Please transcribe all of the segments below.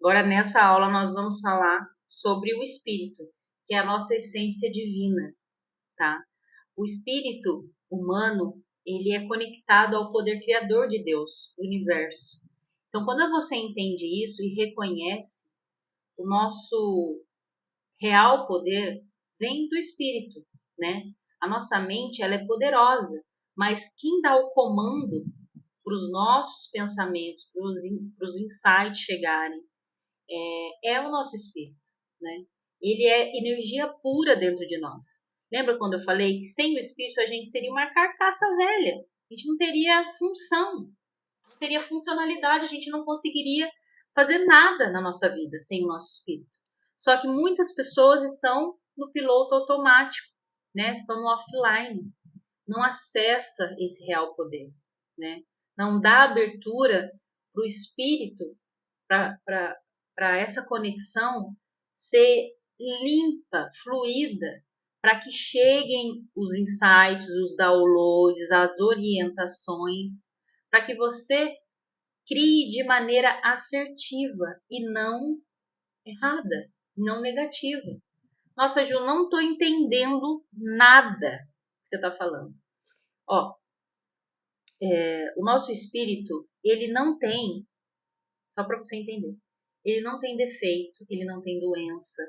Agora, nessa aula, nós vamos falar sobre o espírito, que é a nossa essência divina, tá? O espírito humano, ele é conectado ao poder criador de Deus, do universo. Então, quando você entende isso e reconhece, o nosso real poder vem do espírito, né? A nossa mente, ela é poderosa, mas quem dá o comando para os nossos pensamentos, para os insights chegarem, é o nosso espírito, né? Ele é energia pura dentro de nós. Lembra quando eu falei que sem o espírito a gente seria uma carcaça velha? A gente não teria função, não teria funcionalidade, a gente não conseguiria fazer nada na nossa vida sem o nosso espírito. Só que muitas pessoas estão no piloto automático, né? Estão no offline, não acessa esse real poder, né? Não dá abertura para o espírito, para essa conexão ser limpa, fluida, para que cheguem os insights, os downloads, as orientações, para que você crie de maneira assertiva e não errada, não negativa. Nossa, Ju, não estou entendendo nada que você está falando. Ó, o nosso espírito, ele não tem, só para você entender, ele não tem defeito, ele não tem doença,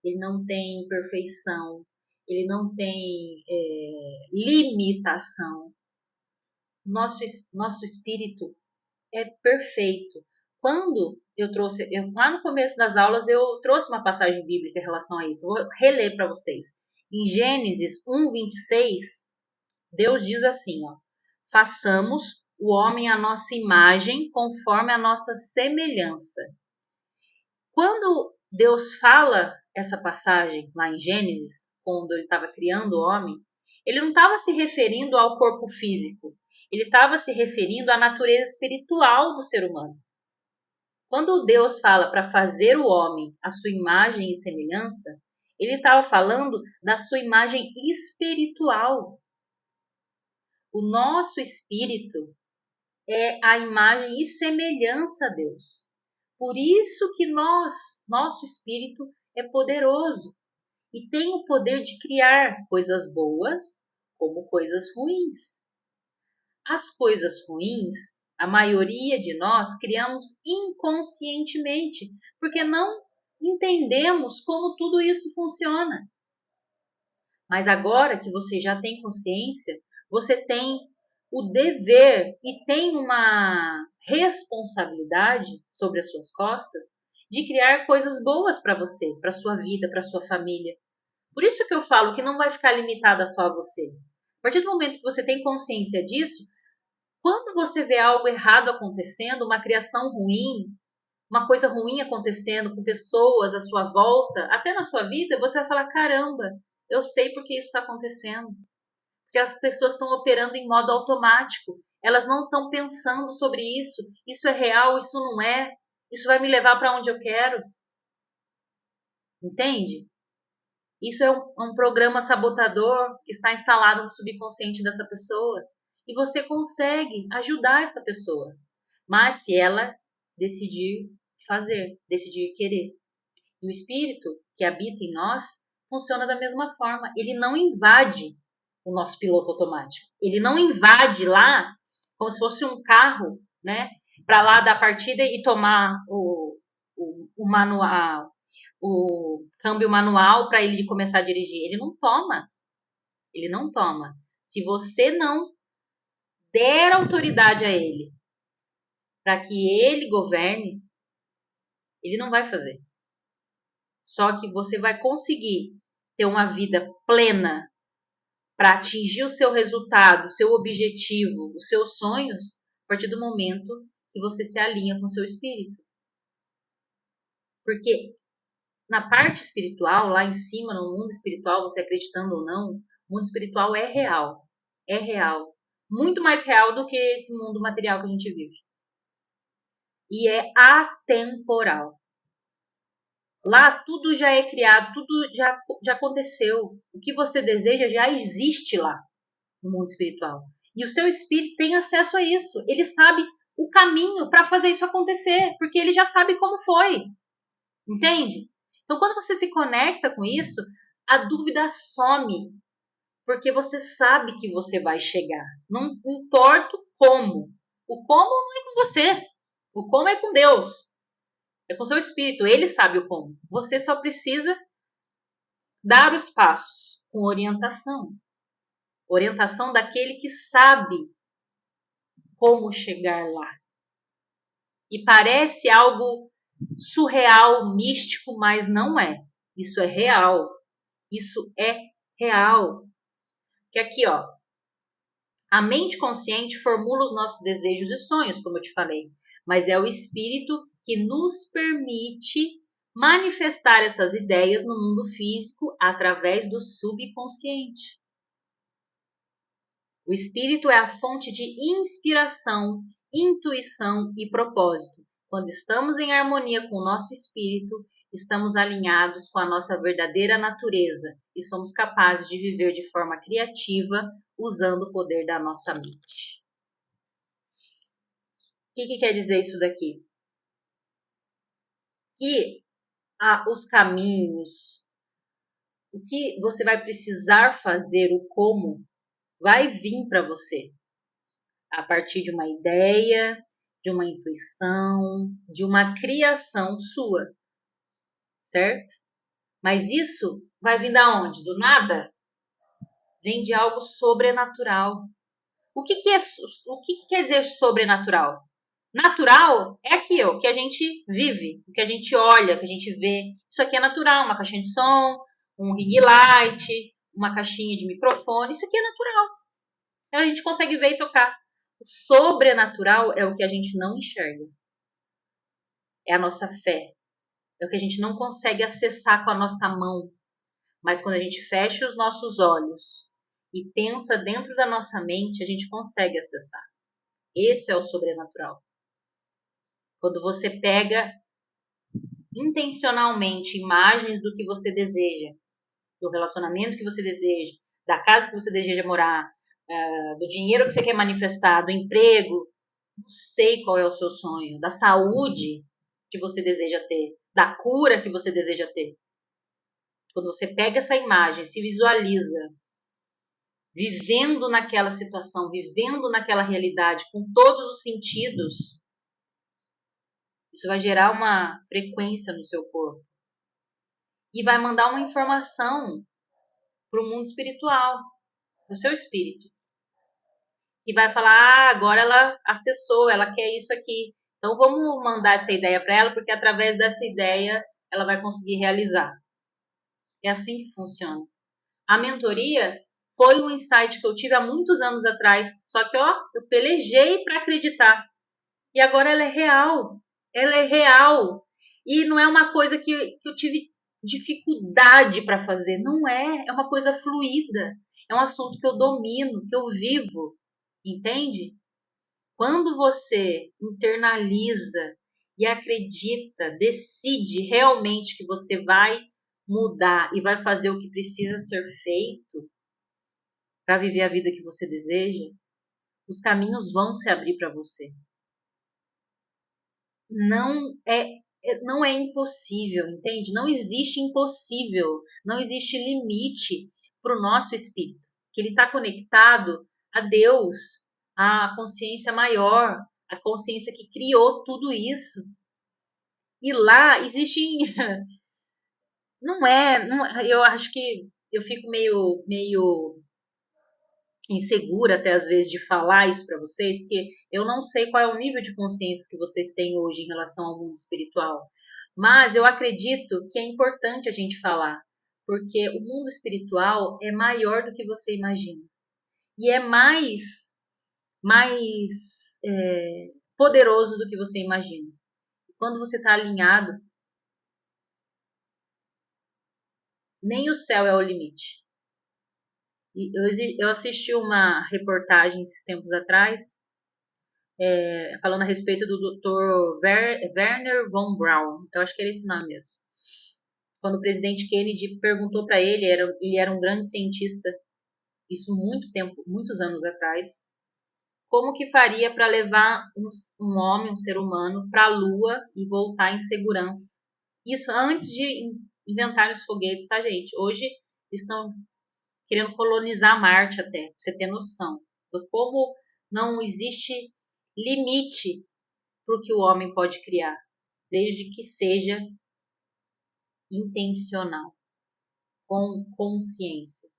ele não tem perfeição, ele não tem limitação. Nosso espírito é perfeito. Quando lá no começo das aulas, eu trouxe uma passagem bíblica em relação a isso. Vou reler para vocês. Em Gênesis 1:26, Deus diz assim, ó: façamos o homem à nossa imagem, conforme a nossa semelhança. Quando Deus fala essa passagem lá em Gênesis, quando ele estava criando o homem, ele não estava se referindo ao corpo físico, ele estava se referindo à natureza espiritual do ser humano. Quando Deus fala para fazer o homem à sua imagem e semelhança, ele estava falando da sua imagem espiritual. O nosso espírito é a imagem e semelhança a Deus. Por isso que nosso espírito é poderoso e tem o poder de criar coisas boas como coisas ruins. As coisas ruins, a maioria de nós criamos inconscientemente, porque não entendemos como tudo isso funciona. Mas agora que você já tem consciência, você tem o dever e tem uma responsabilidade sobre as suas costas de criar coisas boas para você, para sua vida, para sua família. Por isso que eu falo que não vai ficar limitada só a você. A partir do momento que você tem consciência disso, quando você vê algo errado acontecendo, uma criação ruim, uma coisa ruim acontecendo com pessoas à sua volta, até na sua vida, você vai falar, caramba, eu sei por que isso está acontecendo. Porque as pessoas estão operando em modo automático. Elas não estão pensando sobre isso. Isso é real, isso não é. Isso vai me levar para onde eu quero. Entende? Isso é um programa sabotador que está instalado no subconsciente dessa pessoa. E você consegue ajudar essa pessoa. Mas se ela decidir fazer, decidir querer. E o espírito que habita em nós funciona da mesma forma. Ele não invade o nosso piloto automático. Ele não invade lá como se fosse um carro, né? Para lá da partida e tomar o manual, o câmbio manual para ele começar a dirigir. Ele não toma. Ele não toma. Se você não der autoridade a ele para que ele governe, ele não vai fazer. Só que você vai conseguir ter uma vida plena para atingir o seu resultado, o seu objetivo, os seus sonhos, a partir do momento que você se alinha com o seu espírito. Porque na parte espiritual, lá em cima, no mundo espiritual, você acreditando ou não, o mundo espiritual é real. É real. Muito mais real do que esse mundo material que a gente vive. E é atemporal. Lá tudo já é criado, tudo já aconteceu. O que você deseja já existe lá no mundo espiritual. E o seu espírito tem acesso a isso. Ele sabe o caminho para fazer isso acontecer, porque ele já sabe como foi. Entende? Então, quando você se conecta com isso, a dúvida some, porque você sabe que você vai chegar. Não importa o como. O como não é com você. O como é com Deus. É com o seu espírito. Ele sabe o como. Você só precisa dar os passos com orientação. Orientação daquele que sabe como chegar lá. E parece algo surreal, místico, mas não é. Isso é real. Isso é real. Que aqui, ó, a mente consciente formula os nossos desejos e sonhos, como eu te falei, mas é o espírito que nos permite manifestar essas ideias no mundo físico através do subconsciente. O espírito é a fonte de inspiração, intuição e propósito. Quando estamos em harmonia com o nosso espírito, estamos alinhados com a nossa verdadeira natureza e somos capazes de viver de forma criativa, usando o poder da nossa mente. O que quer dizer isso daqui? Que os caminhos, o que você vai precisar fazer, o como, vai vir para você a partir de uma ideia, de uma intuição, de uma criação sua, certo? Mas isso vai vir da onde? Do nada? Vem de algo sobrenatural. O que quer dizer sobrenatural? Natural é aquilo que a gente vive, o que a gente olha, que a gente vê. Isso aqui é natural, uma caixinha de som, um ring light, uma caixinha de microfone, isso aqui é natural. Então a gente consegue ver e tocar. O sobrenatural é o que a gente não enxerga. É a nossa fé. É o que a gente não consegue acessar com a nossa mão. Mas quando a gente fecha os nossos olhos e pensa dentro da nossa mente, a gente consegue acessar. Esse é o sobrenatural. Quando você pega intencionalmente imagens do que você deseja, do relacionamento que você deseja, da casa que você deseja morar, do dinheiro que você quer manifestar, do emprego, não sei qual é o seu sonho, da saúde que você deseja ter, da cura que você deseja ter. Quando você pega essa imagem, se visualiza vivendo naquela situação, vivendo naquela realidade, com todos os sentidos, isso vai gerar uma frequência no seu corpo. E vai mandar uma informação para o mundo espiritual, para o seu espírito. E vai falar, agora ela acessou, ela quer isso aqui. Então vamos mandar essa ideia para ela, porque através dessa ideia ela vai conseguir realizar. É assim que funciona. A mentoria foi um insight que eu tive há muitos anos atrás, só que eu pelejei para acreditar. E agora ela é real. Ela é real. E não é uma coisa que eu tive dificuldade para fazer. Não é. É uma coisa fluida. É um assunto que eu domino, que eu vivo. Entende? Quando você internaliza e acredita, decide realmente que você vai mudar e vai fazer o que precisa ser feito para viver a vida que você deseja, os caminhos vão se abrir para você. Não é impossível, entende? Não existe impossível, não existe limite para o nosso espírito, que ele está conectado a Deus, à consciência maior, a consciência que criou tudo isso. E lá existem, eu acho que eu fico meio insegura até às vezes de falar isso para vocês, porque eu não sei qual é o nível de consciência que vocês têm hoje em relação ao mundo espiritual. Mas eu acredito que é importante a gente falar, porque o mundo espiritual é maior do que você imagina. E é mais poderoso do que você imagina. Quando você está alinhado, nem o céu é o limite. Eu assisti uma reportagem esses tempos atrás, falando a respeito do Dr. Werner von Braun. Eu acho que era esse nome mesmo. Quando o presidente Kennedy perguntou para ele, ele era um grande cientista, isso muitos anos atrás, como que faria para levar um homem, um ser humano, para a Lua e voltar em segurança. Isso antes de inventarem os foguetes, tá, gente? Hoje eles estão querendo colonizar Marte até, pra você ter noção. De como não existe limite para o que o homem pode criar, desde que seja intencional, com consciência.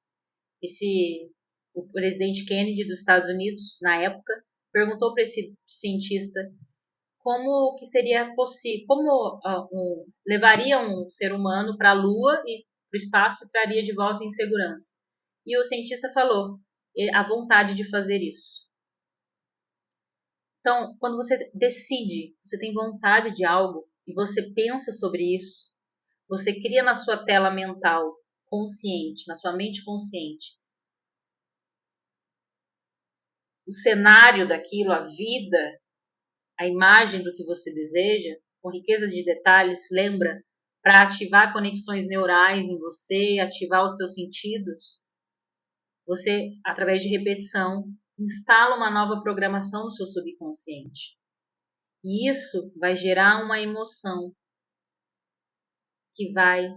O presidente Kennedy dos Estados Unidos, na época, perguntou para esse cientista como que seria possível, como levaria um ser humano para a Lua e para o espaço e traria de volta em segurança. E o cientista falou, a vontade de fazer isso. Então, quando você decide, você tem vontade de algo e você pensa sobre isso, você cria na sua tela mental consciente, na sua mente consciente, o cenário daquilo, a vida, a imagem do que você deseja, com riqueza de detalhes, lembra, para ativar conexões neurais em você, ativar os seus sentidos, você, através de repetição, instala uma nova programação no seu subconsciente. E isso vai gerar uma emoção que vai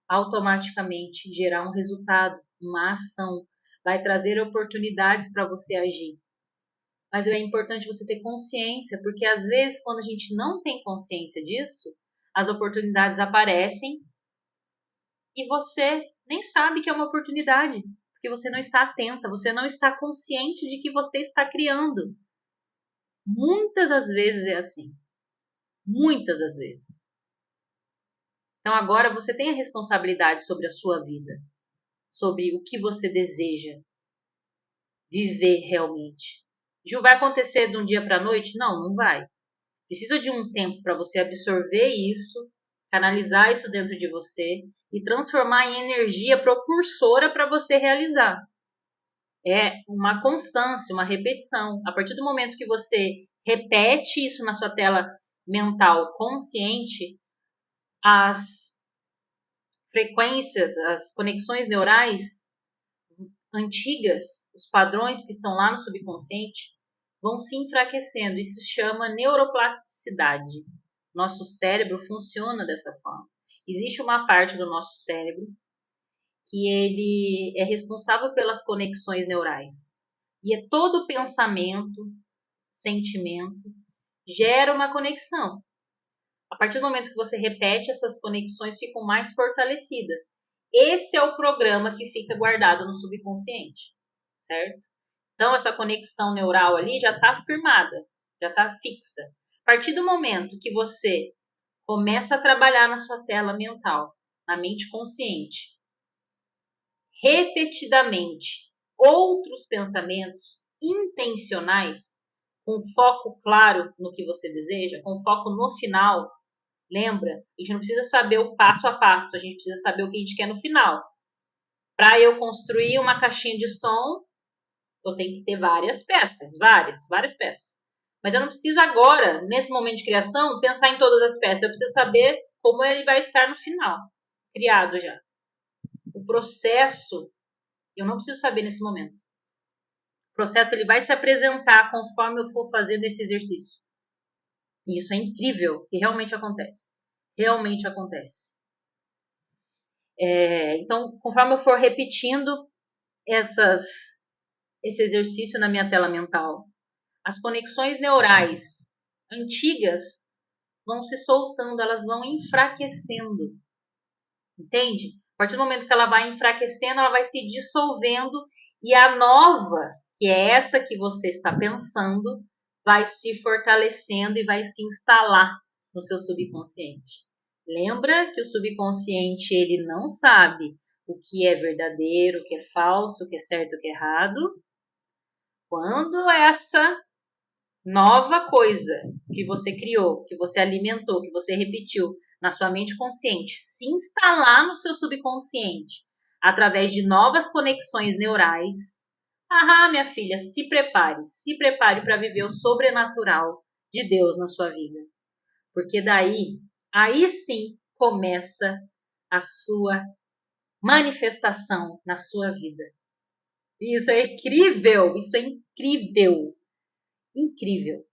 automaticamente gerar um resultado, uma ação, vai trazer oportunidades para você agir. Mas é importante você ter consciência, porque às vezes quando a gente não tem consciência disso, as oportunidades aparecem e você nem sabe que é uma oportunidade, porque você não está atenta, você não está consciente de que você está criando. Muitas das vezes é assim. Muitas das vezes. Então agora você tem a responsabilidade sobre a sua vida, sobre o que você deseja viver realmente. Ju, vai acontecer de um dia para a noite? Não, não vai. Precisa de um tempo para você absorver isso, canalizar isso dentro de você e transformar em energia propulsora para você realizar. É uma constância, uma repetição. A partir do momento que você repete isso na sua tela mental consciente, as frequências, as conexões neurais antigas, os padrões que estão lá no subconsciente, vão se enfraquecendo. Isso se chama neuroplasticidade. Nosso cérebro funciona dessa forma. Existe uma parte do nosso cérebro que ele é responsável pelas conexões neurais. E é todo pensamento, sentimento, gera uma conexão. A partir do momento que você repete, essas conexões ficam mais fortalecidas. Esse é o programa que fica guardado no subconsciente, certo? Então, essa conexão neural ali já está firmada, já está fixa. A partir do momento que você começa a trabalhar na sua tela mental, na mente consciente, repetidamente, outros pensamentos intencionais, com foco claro no que você deseja, com foco no final, lembra? A gente não precisa saber o passo a passo, a gente precisa saber o que a gente quer no final. Para eu construir uma caixinha de som, eu tenho que ter várias peças, várias peças. Mas eu não preciso agora, nesse momento de criação, pensar em todas as peças. Eu preciso saber como ele vai estar no final, criado já. O processo, eu não preciso saber nesse momento. O processo ele vai se apresentar conforme eu for fazendo esse exercício. E isso é incrível, que realmente acontece. Realmente acontece. Então, conforme eu for repetindo esse exercício na minha tela mental, as conexões neurais antigas vão se soltando, elas vão enfraquecendo. Entende? A partir do momento que ela vai enfraquecendo, ela vai se dissolvendo e a nova, que é essa que você está pensando, vai se fortalecendo e vai se instalar no seu subconsciente. Lembra que o subconsciente ele não sabe o que é verdadeiro, o que é falso, o que é certo, o que é errado. Quando essa nova coisa que você criou, que você alimentou, que você repetiu na sua mente consciente, se instalar no seu subconsciente através de novas conexões neurais, minha filha, se prepare para viver o sobrenatural de Deus na sua vida. Porque aí sim começa a sua manifestação na sua vida. Isso é incrível, isso é incrível. Incrível.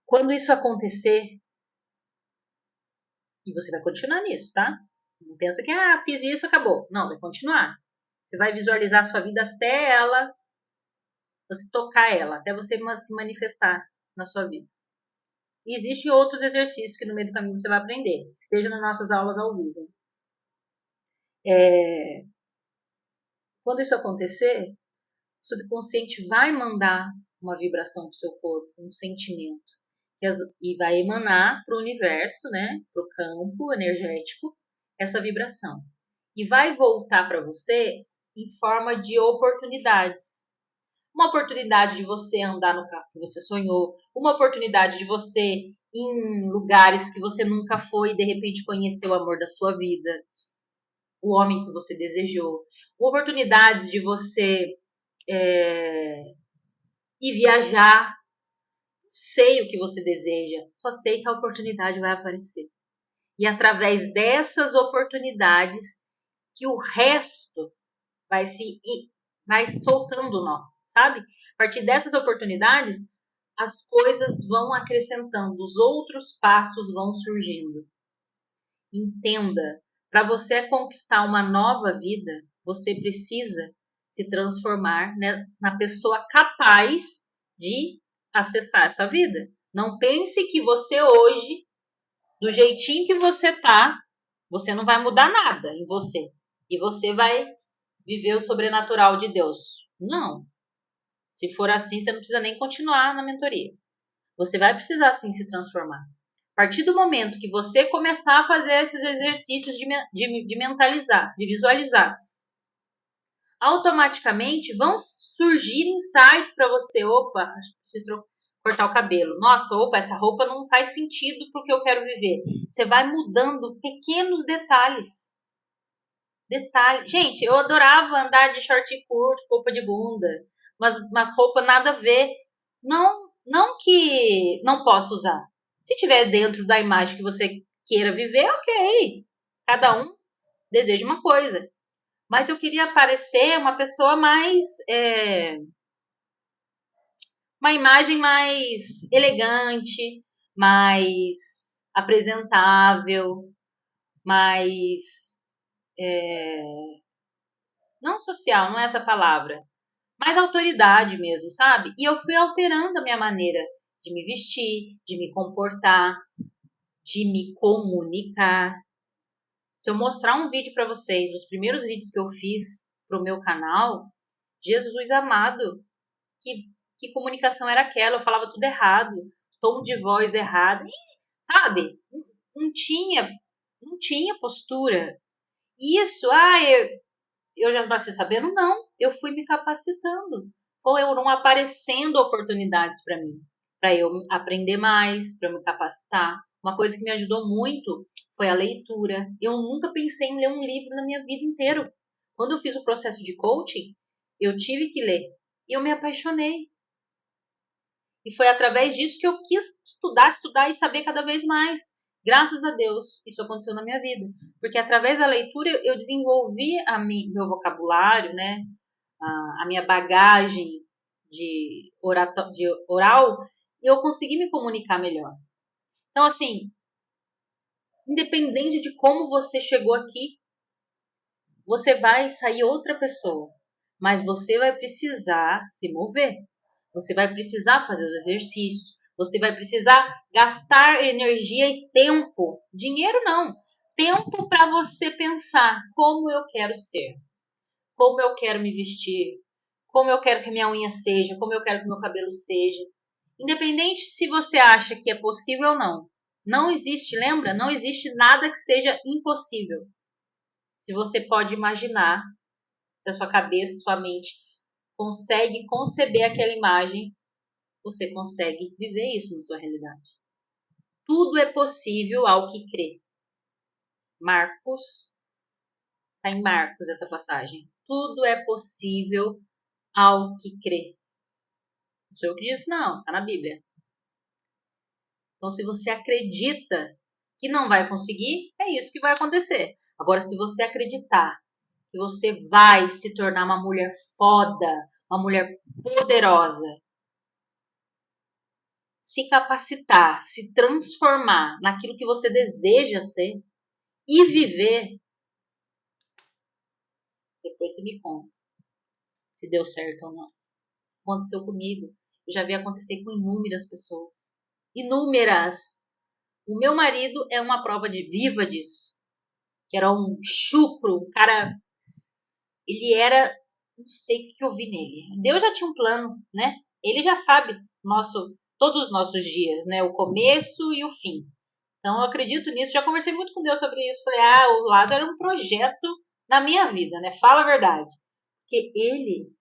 Quando isso acontecer, E você vai continuar nisso, tá? Não pensa que, fiz isso, acabou. Não, vai continuar. Você vai visualizar a sua vida até ela, você tocar ela, até você se manifestar na sua vida. E existem outros exercícios que no meio do caminho você vai aprender. Esteja nas nossas aulas ao vivo. Quando isso acontecer, o subconsciente vai mandar uma vibração para o seu corpo, um sentimento. E vai emanar para o universo, né, para o campo energético, essa vibração. E vai voltar para você em forma de oportunidades. Uma oportunidade de você andar no carro que você sonhou, uma oportunidade de você ir em lugares que você nunca foi e de repente conhecer o amor da sua vida, o homem que você desejou, oportunidades de você ir viajar. Sei o que você deseja, só sei que a oportunidade vai aparecer. E através dessas oportunidades que o resto vai soltando o nó, sabe? A partir dessas oportunidades, as coisas vão acrescentando, os outros passos vão surgindo. Entenda, para você conquistar uma nova vida, você precisa se transformar, né, na pessoa capaz de acessar essa vida. Não pense que você hoje, do jeitinho que você tá, você não vai mudar nada em você. E você vai viver o sobrenatural de Deus. Não. Se for assim, você não precisa nem continuar na mentoria. Você vai precisar sim se transformar. A partir do momento que você começar a fazer esses exercícios de mentalizar, de visualizar, automaticamente vão surgir insights para você. Opa, preciso cortar o cabelo. Nossa, opa, essa roupa não faz sentido para o que eu quero viver. Você vai mudando pequenos detalhes. Gente, eu adorava andar de short curto, roupa de bunda, mas roupa nada a ver. Não que não possa usar. Se tiver dentro da imagem que você queira viver, ok. Cada um deseja uma coisa. Mas eu queria parecer uma pessoa mais. Uma imagem mais elegante, mais apresentável, mais. Não social, não é essa palavra. Mais autoridade mesmo, sabe? E eu fui alterando a minha maneira de me vestir, de me comportar, de me comunicar. Se eu mostrar um vídeo para vocês, os primeiros vídeos que eu fiz pro meu canal, Jesus amado, que comunicação era aquela? Eu falava tudo errado, tom de voz errado, sabe? Não tinha postura. Isso, eu já nasci sabendo? Não, eu fui me capacitando. Foram aparecendo oportunidades para eu aprender mais, para me capacitar. Uma coisa que me ajudou muito foi a leitura. Eu nunca pensei em ler um livro na minha vida inteira. Quando eu fiz o processo de coaching, eu tive que ler. E eu me apaixonei. E foi através disso que eu quis estudar e saber cada vez mais. Graças a Deus, isso aconteceu na minha vida. Porque através da leitura eu desenvolvi meu vocabulário, né? A minha bagagem de oral e eu consegui me comunicar melhor. Então, assim, independente de como você chegou aqui, você vai sair outra pessoa. Mas você vai precisar se mover. Você vai precisar fazer os exercícios. Você vai precisar gastar energia e tempo. Dinheiro não. Tempo para você pensar como eu quero ser. Como eu quero me vestir. Como eu quero que minha unha seja. Como eu quero que meu cabelo seja. Independente se você acha que é possível ou não. Não existe, lembra? Não existe nada que seja impossível. Se você pode imaginar, se a sua cabeça, sua mente consegue conceber aquela imagem, você consegue viver isso na sua realidade. Tudo é possível ao que crê. Marcos, está em Marcos essa passagem. Tudo é possível ao que crê. Não sou eu que disse, não, está na Bíblia. Então, se você acredita que não vai conseguir, é isso que vai acontecer. Agora, se você acreditar que você vai se tornar uma mulher foda, uma mulher poderosa, se capacitar, se transformar naquilo que você deseja ser e viver, depois você me conta se deu certo ou não. Aconteceu comigo. Eu já vi acontecer com inúmeras pessoas. Inúmeras. O meu marido é uma prova viva disso. Que era um chucro, um cara. Ele era. Não sei o que eu vi nele. Deus já tinha um plano, né? Ele já sabe todos os nossos dias, né? O começo e o fim. Então eu acredito nisso. Já conversei muito com Deus sobre isso. Falei, o Lázaro era um projeto na minha vida, né? Fala a verdade. Porque ele,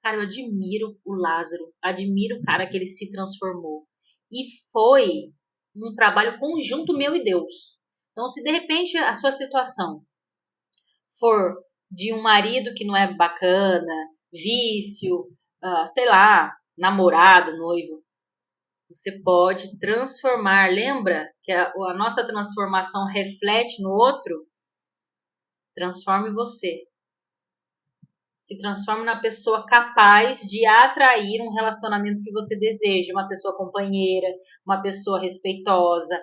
cara, eu admiro o Lázaro, admiro o cara que ele se transformou. E foi um trabalho conjunto meu e Deus. Então, se de repente a sua situação for de um marido que não é bacana, vício, sei lá, namorado, noivo, você pode transformar. Lembra que a nossa transformação reflete no outro? Transforme você. Se transforme na pessoa capaz de atrair um relacionamento que você deseja, uma pessoa companheira, uma pessoa respeitosa,